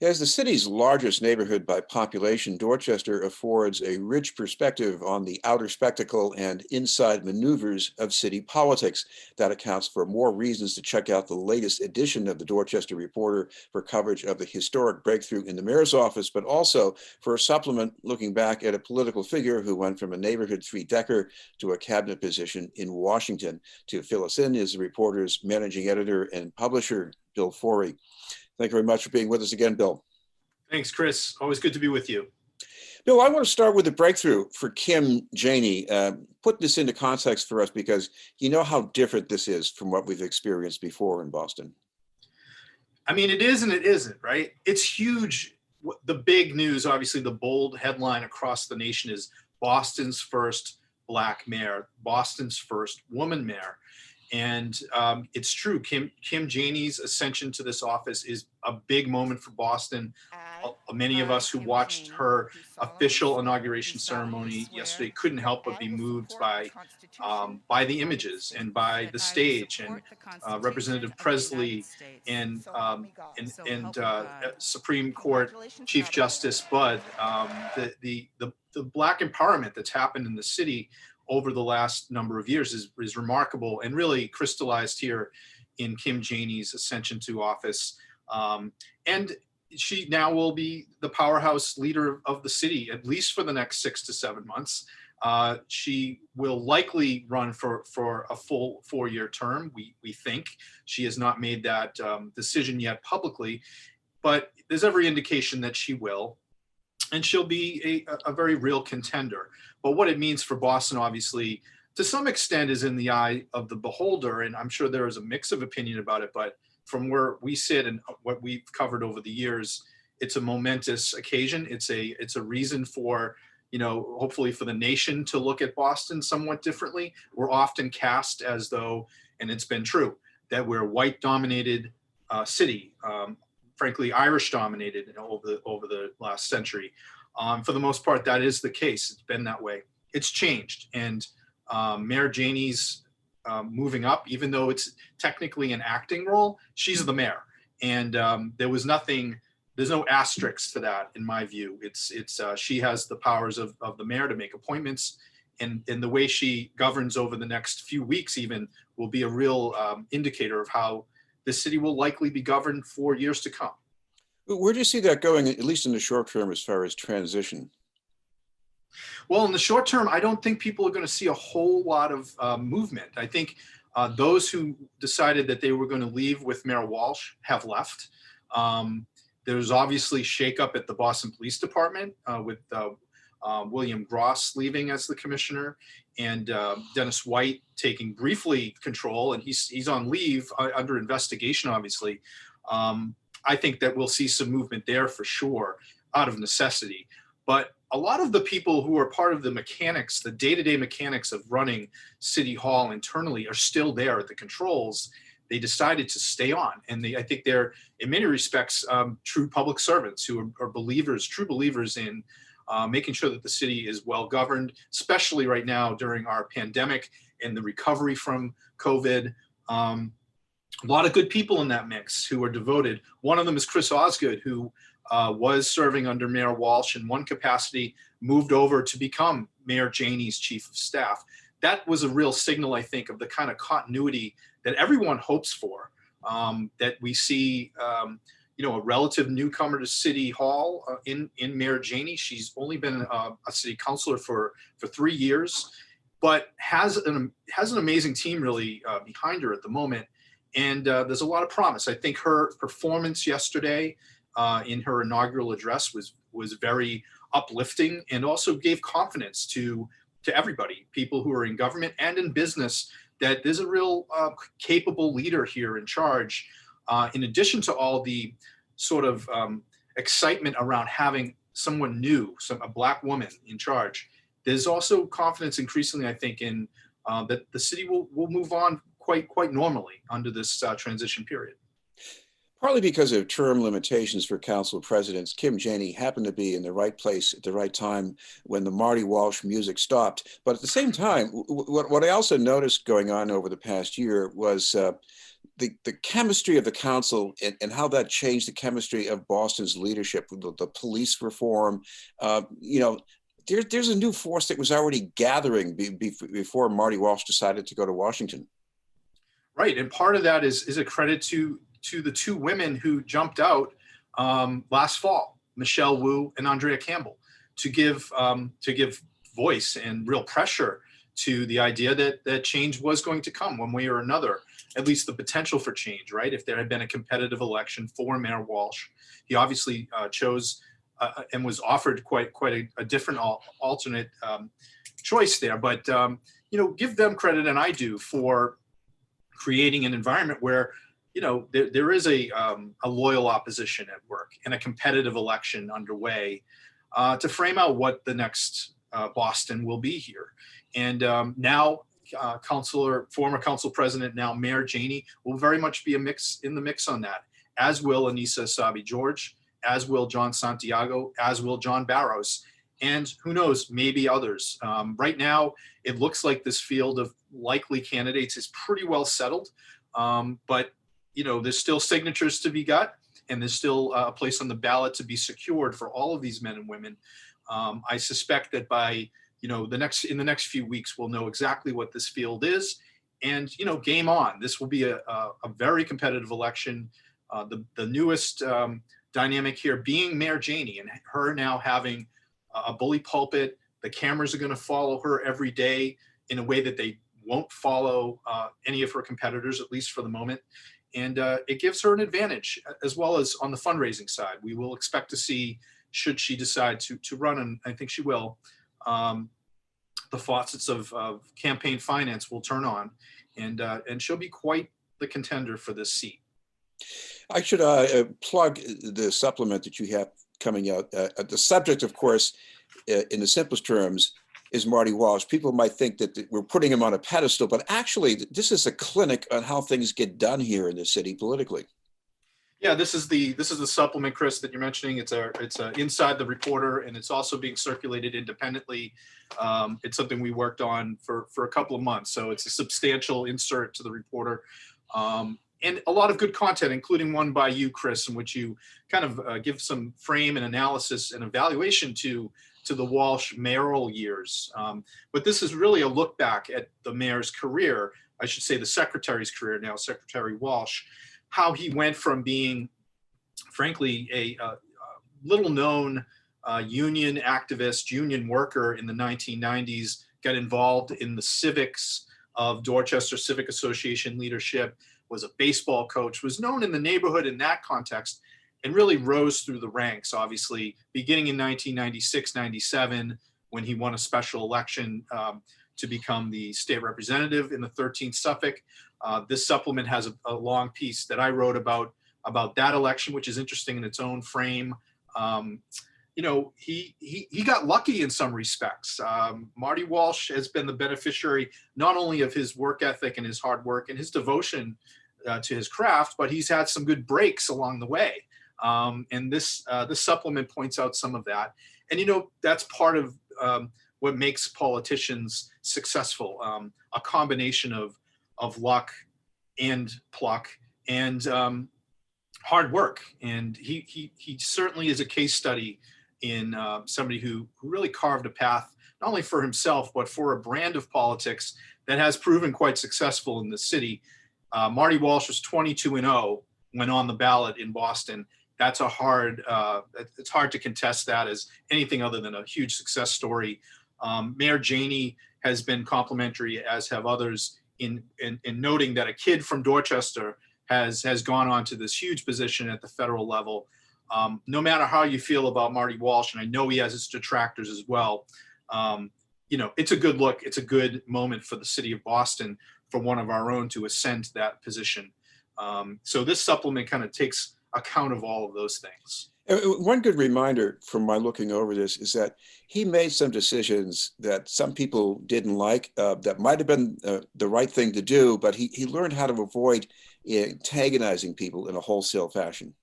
As the city's largest neighborhood by population, Dorchester affords a rich perspective on the outer spectacle and inside maneuvers of city politics. That accounts for more reasons to check out the latest edition of the Dorchester Reporter for coverage of the historic breakthrough in the mayor's office, but also for a supplement looking back at a political figure who went from a neighborhood three-decker to a cabinet position in Washington. To fill us in is the reporter's managing editor and publisher, Bill Forry. Thank you very much for being with us again, Bill. Thanks, Chris. Always good to be with you. Bill, I want to start with the breakthrough for Kim Janey. Put this into context for us because you know how different this is from what we've experienced before in Boston. I mean, it is and it isn't, right? It's huge. The big news, obviously, the bold headline across the nation is Boston's first Black mayor, Boston's first woman mayor. And it's true, Kim Janey's ascension to this office is a big moment for Boston. Many of us who watched her official inauguration ceremony yesterday couldn't help but be moved by the images and by the stage, and Representative Presley and Supreme Court Chief Justice Budd. The Black empowerment that's happened in the city over the last number of years is remarkable and really crystallized here in Kim Janey's ascension to office. And she now will be the powerhouse leader of the city, at least for the next 6 to 7 months. She will likely run for a full 4-year term. We think. She has not made that decision yet publicly, but there's every indication that she will. And she'll be a very real contender. But what it means for Boston, obviously, to some extent is in the eye of the beholder. And I'm sure there is a mix of opinion about it. But from where we sit and what we've covered over the years, it's a momentous occasion. It's a reason for, hopefully for the nation to look at Boston somewhat differently. We're often cast as though, and it's been true, that we're a white-dominated city. Frankly, Irish dominated over the last century. For the most part, that is the case. It's been that way. It's changed. And Mayor Janey's moving up, even though it's technically an acting role, she's the mayor. And there's no asterisks to that in my view. She has the powers of the mayor to make appointments. And the way she governs over the next few weeks even will be a real indicator of how the city will likely be governed for years to come. Where do you see that going, at least in the short term, as far as transition? Well, in the short term, I don't think people are going to see a whole lot of movement. I think those who decided that they were going to leave with Mayor Walsh have left. There's obviously shakeup at the Boston Police Department with William Gross leaving as the commissioner, and Dennis White taking briefly control, and he's on leave under investigation, obviously. I think that we'll see some movement there for sure, out of necessity. But a lot of the people who are part of the mechanics, the day-to-day mechanics of running City Hall internally, are still there at the controls. They decided to stay on, and I think they're, in many respects, true public servants who are true believers in making sure that the city is well governed, especially right now during our pandemic and the recovery from COVID. A lot of good people in that mix who are devoted. One of them is Chris Osgood, who was serving under Mayor Walsh in one capacity, moved over to become Mayor Janey's chief of staff. That was a real signal, I think, of the kind of continuity that everyone hopes for, that we see a relative newcomer to City Hall in Mayor Janey. She's only been a city councilor for 3 years, but has an amazing team really behind her at the moment. And there's a lot of promise. I think her performance yesterday in her inaugural address was very uplifting, and also gave confidence to everybody, people who are in government and in business, that there's a real capable leader here in charge. In addition to all the sort of excitement around having someone new, a Black woman in charge, there's also confidence increasingly, I think, in that the city will move on quite normally under this transition period. Partly because of term limitations for council presidents, Kim Janey happened to be in the right place at the right time when the Marty Walsh music stopped. But at the same time, what I also noticed going on over the past year was the chemistry of the council and how that changed the chemistry of Boston's leadership, the police reform. There's a new force that was already gathering before Marty Walsh decided to go to Washington. Right, and part of that is a credit to the two women who jumped out last fall, Michelle Wu and Andrea Campbell, to give voice and real pressure to the idea that change was going to come one way or another, at least the potential for change, right? If there had been a competitive election for Mayor Walsh, he obviously chose and was offered quite a different alternate choice there. But, give them credit, and I do, for creating an environment where, there is a loyal opposition at work and a competitive election underway to frame out what the next Boston will be here. And now former council president, now Mayor Janey, will very much be in the mix on that, as will Anissa Sabi-George, as will John Santiago, as will John Barrows, and who knows, maybe others. Right now, it looks like this field of likely candidates is pretty well settled, but there's still signatures to be got, and there's still a place on the ballot to be secured for all of these men and women. I suspect that by in the next few weeks, we'll know exactly what this field is, and game on. This will be a very competitive election. The newest dynamic here being Mayor Janey, and her now having a bully pulpit. The cameras are going to follow her every day in a way that they won't follow any of her competitors, at least for the moment. And it gives her an advantage, as well as on the fundraising side. We will expect to see, should she decide to run, and I think she will, the faucets of campaign finance will turn on, and she'll be quite the contender for this seat. I should plug the supplement that you have coming out. The subject, of course, in the simplest terms, is Marty Walsh. People might think that we're putting him on a pedestal, but actually, this is a clinic on how things get done here in the city politically. Yeah, this is the supplement, Chris, that you're mentioning. It's inside the Reporter, and it's also being circulated independently. It's something we worked on for a couple of months, so it's a substantial insert to the Reporter. And a lot of good content, including one by you, Chris, in which you kind of give some frame and analysis and evaluation to the Walsh mayoral years. But this is really a look back at the mayor's career, I should say the secretary's career now, Secretary Walsh, how he went from being, frankly, a little known union activist, union worker in the 1990s, got involved in the civics of Dorchester Civic Association leadership, was a baseball coach, was known in the neighborhood in that context, and really rose through the ranks, obviously, beginning in 1996-97, when he won a special election to become the state representative in the 13th Suffolk. This supplement has a long piece that I wrote about that election, which is interesting in its own frame. He got lucky in some respects. Marty Walsh has been the beneficiary not only of his work ethic and his hard work and his devotion to his craft, but he's had some good breaks along the way. And this supplement points out some of that. And, that's part of what makes politicians successful, a combination of luck and pluck and hard work. And he certainly is a case study in somebody who really carved a path, not only for himself, but for a brand of politics that has proven quite successful in the city. Marty Walsh was 22-0 when on the ballot in Boston. That's it's hard to contest that as anything other than a huge success story. Mayor Janey has been complimentary, as have others, in noting that a kid from Dorchester has gone on to this huge position at the federal level. No matter how you feel about Marty Walsh, and I know he has his detractors as well, it's a good look. It's a good moment for the city of Boston for one of our own to ascend to that position. So this supplement kind of takes account of all of those things. One good reminder from my looking over this is that he made some decisions that some people didn't like, that might have been the right thing to do, but he learned how to avoid antagonizing people in a wholesale fashion.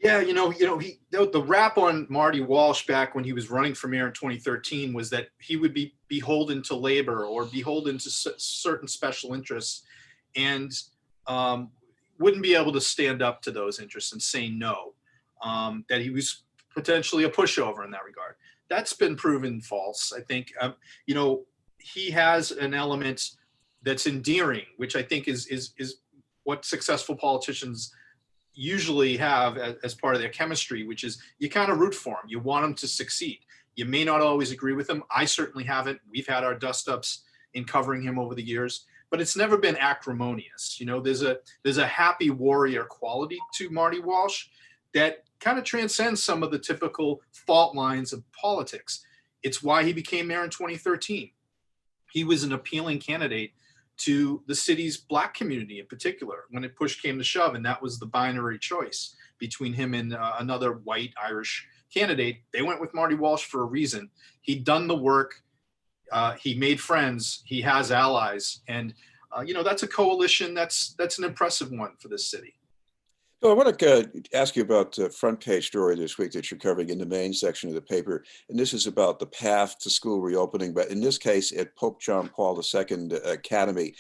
Yeah, the rap on Marty Walsh back when he was running for mayor in 2013 was that he would be beholden to labor or beholden to certain special interests. And wouldn't be able to stand up to those interests and say no, that he was potentially a pushover in that regard. That's been proven false. I think, you know, he has an element that's endearing, which I think is what successful politicians usually have as part of their chemistry, which is you kind of root for him. You want him to succeed. You may not always agree with him. I certainly haven't. We've had our dust ups in covering him over the years, but it's never been acrimonious. You know, there's a happy warrior quality to Marty Walsh that kind of transcends some of the typical fault lines of politics. It's why he became mayor in 2013. He was an appealing candidate to the city's Black community in particular when it push came to shove, and that was the binary choice between him and another white Irish candidate. They went with Marty Walsh for a reason. He'd done the work. He made friends. He has allies, and you know, that's a coalition. That's an impressive one for this city. Well, I want to ask you about the front page story this week that you're covering in the main section of the paper. And this is about the path to school reopening, but in this case at Pope John Paul II Academy,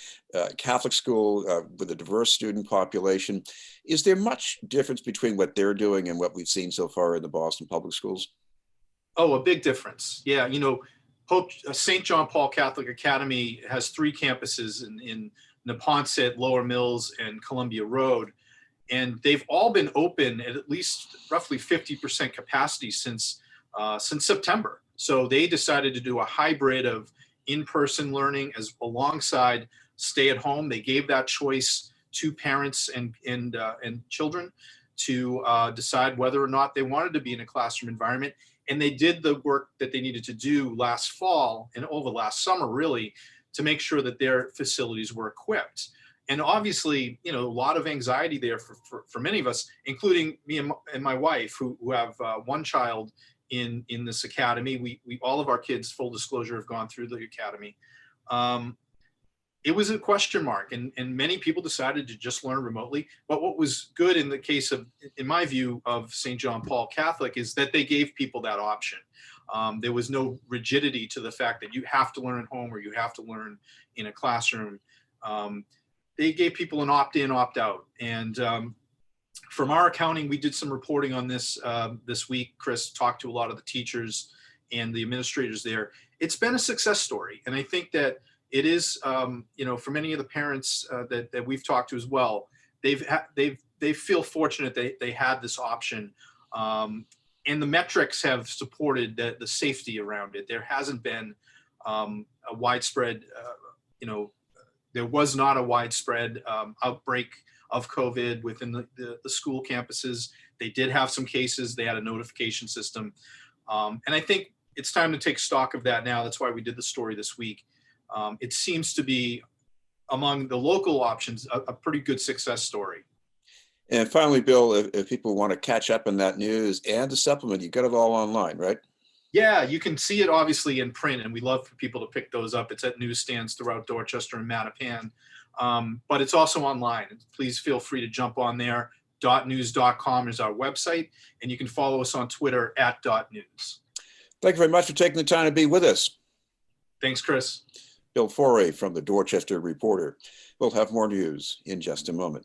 Catholic school with a diverse student population. Is there much difference between what they're doing and what we've seen so far in the Boston public schools? Oh, a big difference. Yeah, you know, St. John Paul Catholic Academy has three campuses in Neponset, Lower Mills, and Columbia Road. And they've all been open at least roughly 50% capacity since September. So they decided to do a hybrid of in-person learning as alongside stay at home. They gave that choice to parents and children to decide whether or not they wanted to be in a classroom environment. And they did the work that they needed to do last fall and over last summer, really, to make sure that their facilities were equipped. And obviously, you know, a lot of anxiety there for many of us, including me and my wife, who have one child in this academy. We all of our kids, full disclosure, have gone through the academy. It was a question mark, and many people decided to just learn remotely. But what was good in the case of, in my view, of St. John Paul Catholic is that they gave people that option. There was no rigidity to the fact that you have to learn at home or you have to learn in a classroom. They gave people an opt-in, opt-out. And from our accounting, we did some reporting on this this week. Chris talked to a lot of the teachers and the administrators there. It's been a success story. And I think that it is, you know, for many of the parents that we've talked to as well, they feel fortunate they had this option. And the metrics have supported the safety around it. There hasn't been a widespread, you know, there was not a widespread outbreak of COVID within the school campuses. They did have some cases. They had a notification system. And I think it's time to take stock of that now. That's why we did the story this week. It seems to be, among the local options, a pretty good success story. And finally, Bill, if people want to catch up on that news and the supplement, you got it all online, right? Yeah, you can see it obviously in print, and we love for people to pick those up. It's at newsstands throughout Dorchester and Mattapan, but it's also online. Please feel free to jump on there. .news.com is our website, and you can follow us on Twitter at .news. Thank you very much for taking the time to be with us. Thanks, Chris. Bill Forry from the Dorchester Reporter. We'll have more news in just a moment.